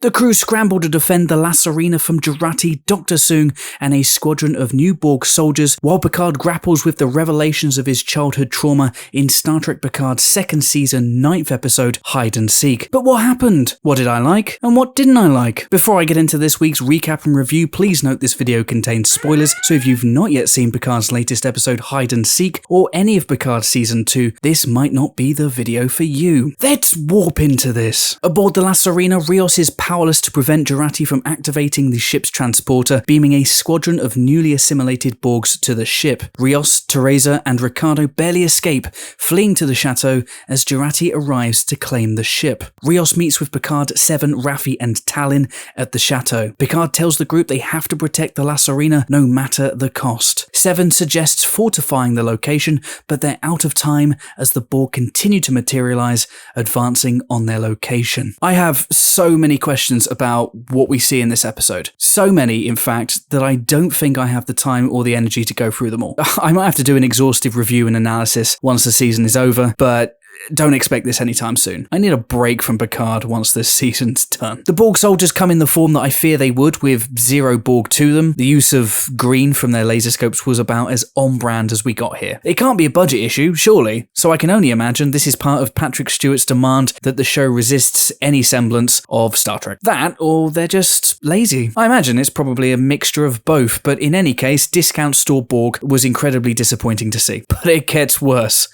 The crew scramble to defend the Sirena from Jurati, Dr. Soong, and a squadron of new Borg soldiers, while Picard grapples with the revelations of his childhood trauma in Star Trek Picard's 2nd season, 9th episode, Hide and Seek. But what happened? What did I like? And what didn't I like? Before I get into this week's recap and review, please note this video contains spoilers, so if you've not yet seen Picard's latest episode, Hide and Seek, or any of Picard's Season 2, this might not be the video for you. Let's warp into this. Aboard the Sirena, Rios is powerless to prevent Jurati from activating the ship's transporter, beaming a squadron of newly assimilated Borgs to the ship. Rios, Teresa, and Ricardo barely escape, fleeing to the Chateau as Jurati arrives to claim the ship. Rios meets with Picard, Seven, Raffi, and Tallinn at the Chateau. Picard tells the group they have to protect the Sirena no matter the cost. Seven suggests fortifying the location, but they're out of time as the Borg continue to materialize, advancing on their location. I have so many questions about what we see in this episode. So many, in fact, that I don't think I have the time or the energy to go through them all. I might have to do an exhaustive review and analysis once the season is over, but don't expect this anytime soon. I need a break from Picard once this season's done. The Borg soldiers come in the form that I fear they would, with zero Borg to them. The use of green from their laser scopes was about as on-brand as we got here. It can't be a budget issue, surely, so I can only imagine this is part of Patrick Stewart's demand that the show resists any semblance of Star Trek. That, or they're just lazy. I imagine it's probably a mixture of both, but in any case, discount store Borg was incredibly disappointing to see. But it gets worse.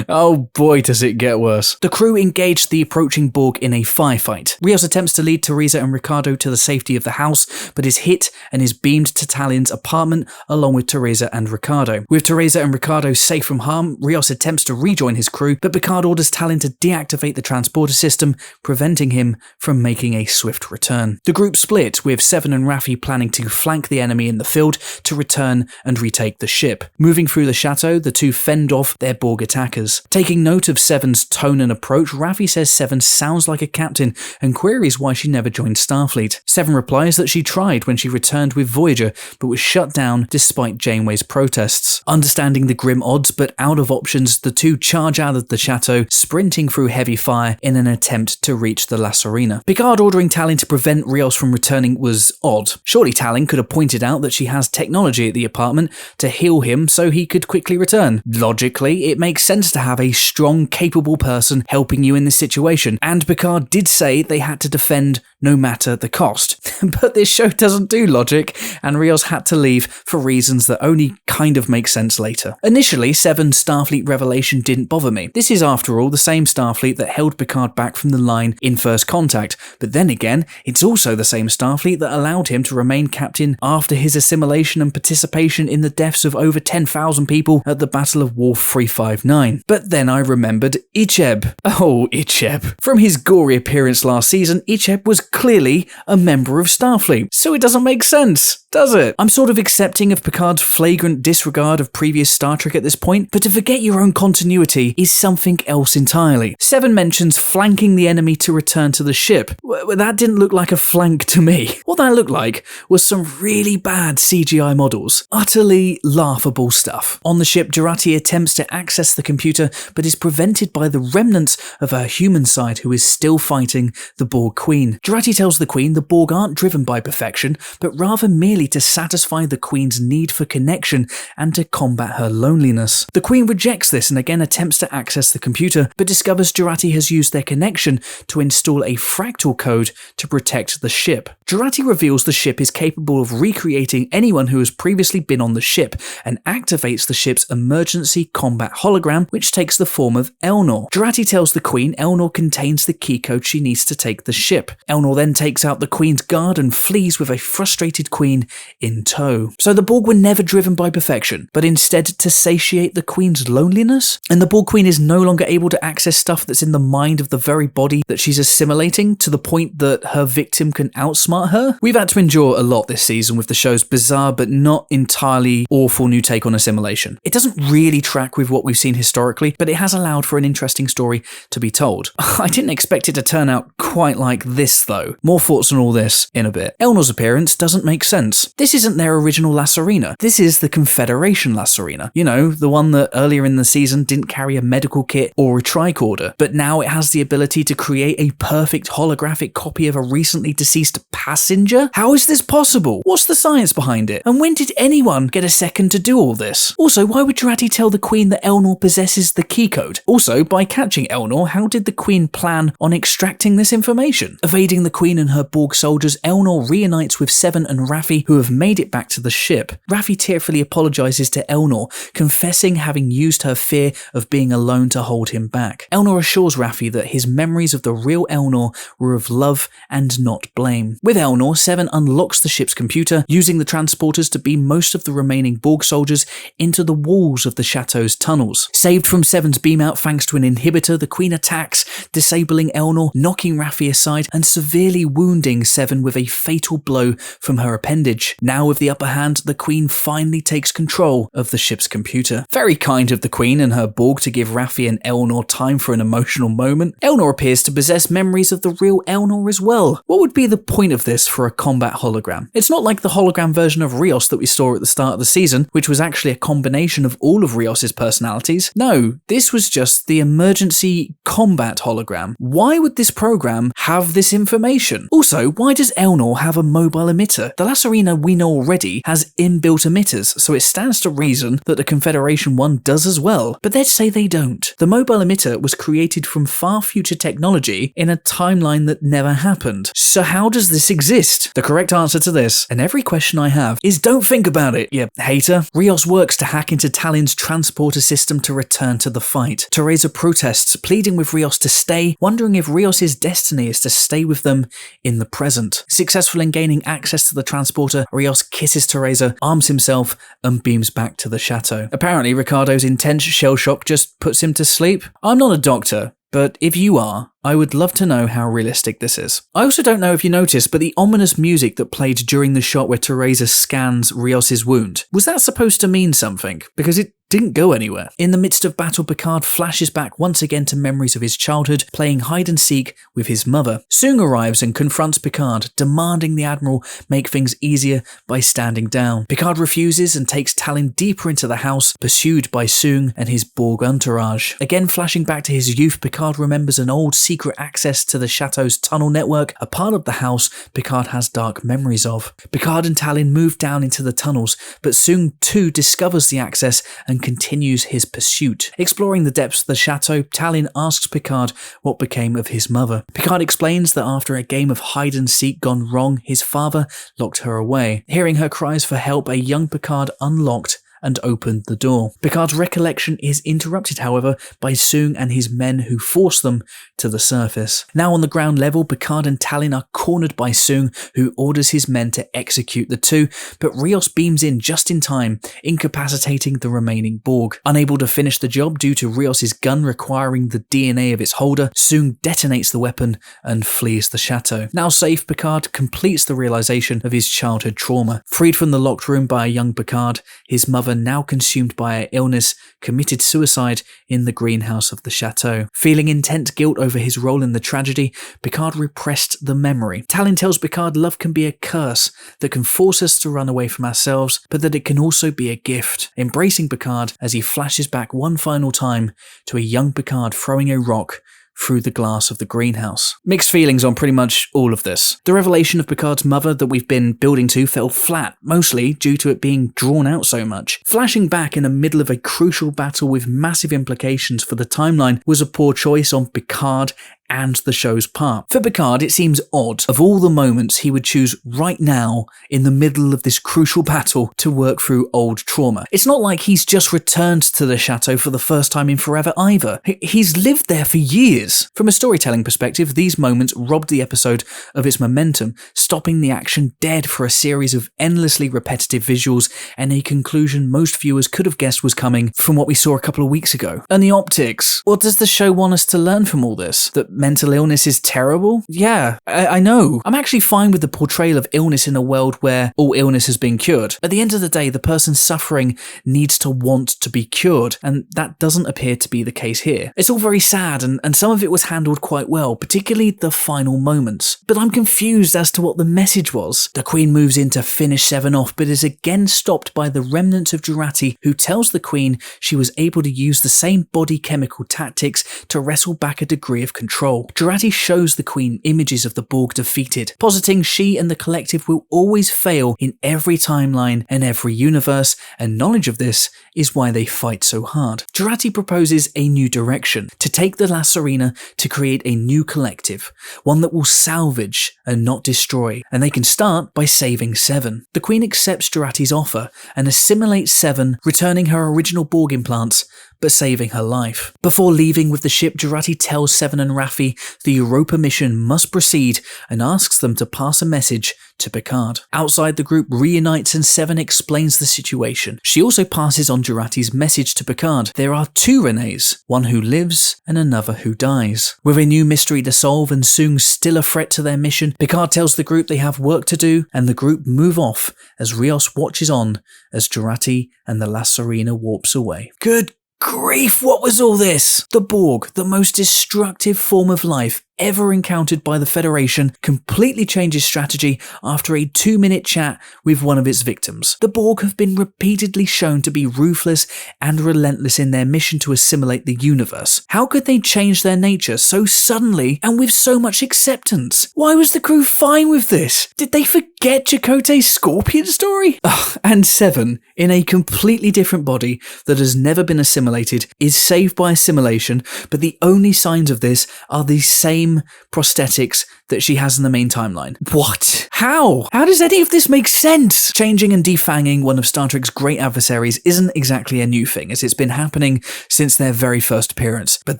Oh boy, does it get worse. The crew engaged the approaching Borg in a firefight. Rios attempts to lead Teresa and Ricardo to the safety of the house, but is hit and is beamed to Tallinn's apartment along with Teresa and Ricardo. With Teresa and Ricardo safe from harm, Rios attempts to rejoin his crew, but Picard orders Tallinn to deactivate the transporter system, preventing him from making a swift return. The group split, with Seven and Raffi planning to flank the enemy in the field to return and retake the ship. Moving through the Chateau, the two fend off their Borg attackers. Taking note of Seven's tone and approach, Raffi says Seven sounds like a captain and queries why she never joined Starfleet. Seven replies that she tried when she returned with Voyager, but was shut down despite Janeway's protests. Understanding the grim odds but out of options, the two charge out of the Chateau, sprinting through heavy fire in an attempt to reach the Sirena. Picard ordering Tallinn to prevent Rios from returning was odd. Surely Tallinn could have pointed out that she has technology at the apartment to heal him so he could quickly return. Logically, it makes sense to have a strong, capable person helping you in this situation, and Picard did say they had to defend no matter the cost. But this show doesn't do logic, and Rios had to leave for reasons that only kind of make sense later. Initially, Seven's Starfleet revelation didn't bother me. This is, after all, the same Starfleet that held Picard back from the line in First Contact, but then again, it's also the same Starfleet that allowed him to remain captain after his assimilation and participation in the deaths of over 10,000 people at the Battle of Wharf 359. But then I remembered Icheb. Oh, Icheb. From his gory appearance last season, Icheb was clearly a member of Starfleet, so it doesn't make sense, does it? I'm sort of accepting of Picard's flagrant disregard of previous Star Trek at this point, but to forget your own continuity is something else entirely. Seven mentions flanking the enemy to return to the ship. That didn't look like a flank to me. What that looked like was some really bad CGI models. Utterly laughable stuff. On the ship, Jurati attempts to access the computer, but is prevented by the remnants of her human side who is still fighting the Borg Queen. Jurati tells the Queen the Borg aren't driven by perfection, but rather merely to satisfy the Queen's need for connection and to combat her loneliness. The Queen rejects this and again attempts to access the computer, but discovers Jurati has used their connection to install a fractal code to protect the ship. Jurati reveals the ship is capable of recreating anyone who has previously been on the ship and activates the ship's emergency combat hologram, which takes the form of Elnor. Jurati tells the Queen Elnor contains the key code she needs to take the ship. Elnor then takes out the Queen's guard and flees with a frustrated Queen in tow. So the Borg were never driven by perfection, but instead to satiate the Queen's loneliness? And the Borg Queen is no longer able to access stuff that's in the mind of the very body that she's assimilating, to the point that her victim can outsmart her? We've had to endure a lot this season with the show's bizarre but not entirely awful new take on assimilation. It doesn't really track with what we've seen historically, but it has allowed for an interesting story to be told. I didn't expect it to turn out quite like this though. More thoughts on all this in a bit. Elnor's appearance doesn't make sense. Rios. This isn't their original La Sirena. This is the Confederation La Sirena. You know, the one that earlier in the season didn't carry a medical kit or a tricorder, but now it has the ability to create a perfect holographic copy of a recently deceased passenger? How is this possible? What's the science behind it? And when did anyone get a second to do all this? Also, why would Jurati tell the Queen that Elnor possesses the key code? Also, by catching Elnor, how did the Queen plan on extracting this information? Evading the Queen and her Borg soldiers, Elnor reunites with Seven and Raffi, who have made it back to the ship. Raffi tearfully apologizes to Elnor, confessing having used her fear of being alone to hold him back. Elnor assures Raffi that his memories of the real Elnor were of love and not blame. With Elnor, Seven unlocks the ship's computer, using the transporters to beam most of the remaining Borg soldiers into the walls of the Chateau's tunnels. Saved from Seven's beam out thanks to an inhibitor, the Queen attacks, disabling Elnor, knocking Raffi aside and severely wounding Seven with a fatal blow from her appendage. Now with the upper hand, the Queen finally takes control of the ship's computer. Very kind of the Queen and her Borg to give Raffi and Elnor time for an emotional moment. Elnor appears to possess memories of the real Elnor as well. What would be the point of this for a combat hologram? It's not like the hologram version of Rios that we saw at the start of the season, which was actually a combination of all of Rios's personalities. No, this was just the emergency combat hologram. Why would this program have this information? Also, why does Elnor have a mobile emitter? The La Sirena we know already has inbuilt emitters, so it stands to reason that the Confederation one does as well. But let's say they don't. The mobile emitter was created from far future technology in a timeline that never happened. So how does this exist? The correct answer to this, and every question I have, is don't think about it, you hater. Rios works to hack into Tallin's transporter system to return to the fight. Teresa protests, pleading with Rios to stay, wondering if Rios' destiny is to stay with them in the present. Successful in gaining access to the transporter, Rios kisses Teresa, arms himself, and beams back to the chateau. Apparently, Ricardo's intense shell shock just puts him to sleep. I'm not a doctor, but if you are, I would love to know how realistic this is. I also don't know if you noticed, but the ominous music that played during the shot where Teresa scans Rios' wound, was that supposed to mean something? Because it didn't go anywhere. In the midst of battle, Picard flashes back once again to memories of his childhood, playing hide and seek with his mother. Soong arrives and confronts Picard, demanding the Admiral make things easier by standing down. Picard refuses and takes Tallin deeper into the house, pursued by Soong and his Borg entourage. Again flashing back to his youth, Picard remembers an old secret access to the Chateau's tunnel network, a part of the house Picard has dark memories of. Picard and Tallin move down into the tunnels, but Soong too discovers the access and continues his pursuit. Exploring the depths of the chateau, Tallin asks Picard what became of his mother. Picard explains that after a game of hide and seek gone wrong, his father locked her away. Hearing her cries for help, a young Picard unlocked and opened the door. Picard's recollection is interrupted, however, by Soong and his men who force them to the surface. Now on the ground level, Picard and Tallin are cornered by Soong, who orders his men to execute the two, but Rios beams in just in time, incapacitating the remaining Borg. Unable to finish the job due to Rios' gun requiring the DNA of its holder, Soong detonates the weapon and flees the chateau. Now safe, Picard completes the realization of his childhood trauma. Freed from the locked room by a young Picard, his mother, now consumed by her illness, committed suicide in the greenhouse of the chateau. Feeling intense guilt over his role in the tragedy, Picard repressed the memory. Tallin tells Picard love can be a curse that can force us to run away from ourselves, but that it can also be a gift. Embracing Picard as he flashes back one final time to a young Picard throwing a rock through the glass of the greenhouse. Mixed feelings on pretty much all of this. The revelation of Picard's mother that we've been building to fell flat, mostly due to it being drawn out so much. Flashing back in the middle of a crucial battle with massive implications for the timeline was a poor choice on Picard and the show's part. For Picard, it seems odd, of all the moments he would choose right now in the middle of this crucial battle to work through old trauma. It's not like he's just returned to the chateau for the first time in forever either. He's lived there for years. From a storytelling perspective, these moments robbed the episode of its momentum, stopping the action dead for a series of endlessly repetitive visuals and a conclusion most viewers could have guessed was coming from what we saw a couple of weeks ago. And the optics. What does the show want us to learn from all this? That mental illness is terrible? Yeah, I know. I'm actually fine with the portrayal of illness in a world where all illness has been cured. At the end of the day, the person suffering needs to want to be cured, and that doesn't appear to be the case here. It's all very sad, and some of it was handled quite well, particularly the final moments. But I'm confused as to what the message was. The Queen moves in to finish Seven off, but is again stopped by the remnants of Jurati, who tells the Queen she was able to use the same body chemical tactics to wrestle back a degree of control. Jurati shows the Queen images of the Borg defeated, positing she and the collective will always fail in every timeline and every universe, and knowledge of this is why they fight so hard. Jurati proposes a new direction, to take the La Sirena to create a new collective, one that will salvage and not destroy, and they can start by saving Seven. The Queen accepts Jurati's offer and assimilates Seven, returning her original Borg implants, but saving her life. Before leaving with the ship, Jurati tells Seven and Raffi the Europa mission must proceed and asks them to pass a message to Picard. Outside, the group reunites and Seven explains the situation. She also passes on Jurati's message to Picard. There are two Renes, one who lives and another who dies. With a new mystery to solve and Soong still a threat to their mission, Picard tells the group they have work to do, and the group move off as Rios watches on as Jurati and the La Sirena warps away. Good grief, what was all this? The Borg, the most destructive form of life ever encountered by the Federation, completely changes strategy after a 2-minute chat with one of its victims. The Borg have been repeatedly shown to be ruthless and relentless in their mission to assimilate the universe. How could they change their nature so suddenly and with so much acceptance? Why was the crew fine with this? Did they forget Chakotay's Scorpion story? And Seven, in a completely different body that has never been assimilated, is saved by assimilation, but the only signs of this are the same prosthetics that she has in the main timeline. What? How? How does any of this make sense? Changing and defanging one of Star Trek's great adversaries isn't exactly a new thing, as it's been happening since their very first appearance. But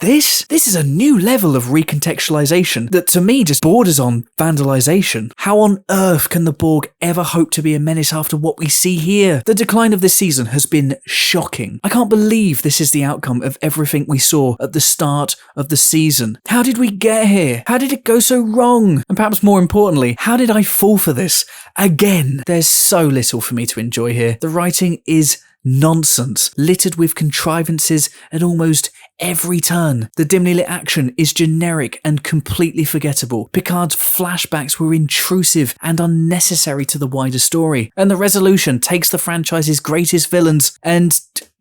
this is a new level of recontextualization that to me just borders on vandalization. How on earth can the Borg ever hope to be a menace after what we see here? The decline of this season has been shocking. I can't believe this is the outcome of everything we saw at the start of the season. How did we get here? How did it go so wrong? And perhaps more importantly, how did I fall for this again? There's so little for me to enjoy here. The writing is nonsense, littered with contrivances at almost every turn. The dimly lit action is generic and completely forgettable. Picard's flashbacks were intrusive and unnecessary to the wider story. And the resolution takes the franchise's greatest villains and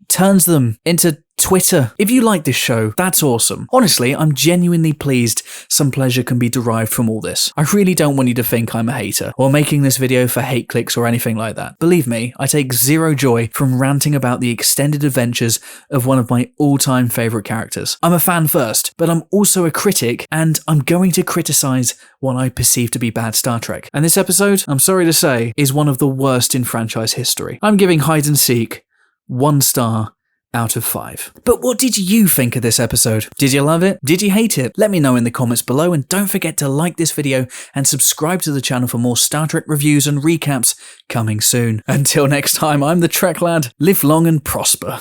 turns them into Twitter. If you like this show, that's awesome. Honestly, I'm genuinely pleased some pleasure can be derived from all this. I really don't want you to think I'm a hater, or making this video for hate clicks or anything like that. Believe me, I take zero joy from ranting about the extended adventures of one of my all-time favourite characters. I'm a fan first, but I'm also a critic, and I'm going to criticise what I perceive to be bad Star Trek. And this episode, I'm sorry to say, is one of the worst in franchise history. I'm giving Hide and Seek 1 star out of 5. But what did you think of this episode? Did you love it? Did you hate it? Let me know in the comments below, and don't forget to like this video and subscribe to the channel for more Star Trek reviews and recaps coming soon. Until next time, I'm the Trek Lad. Live long and prosper.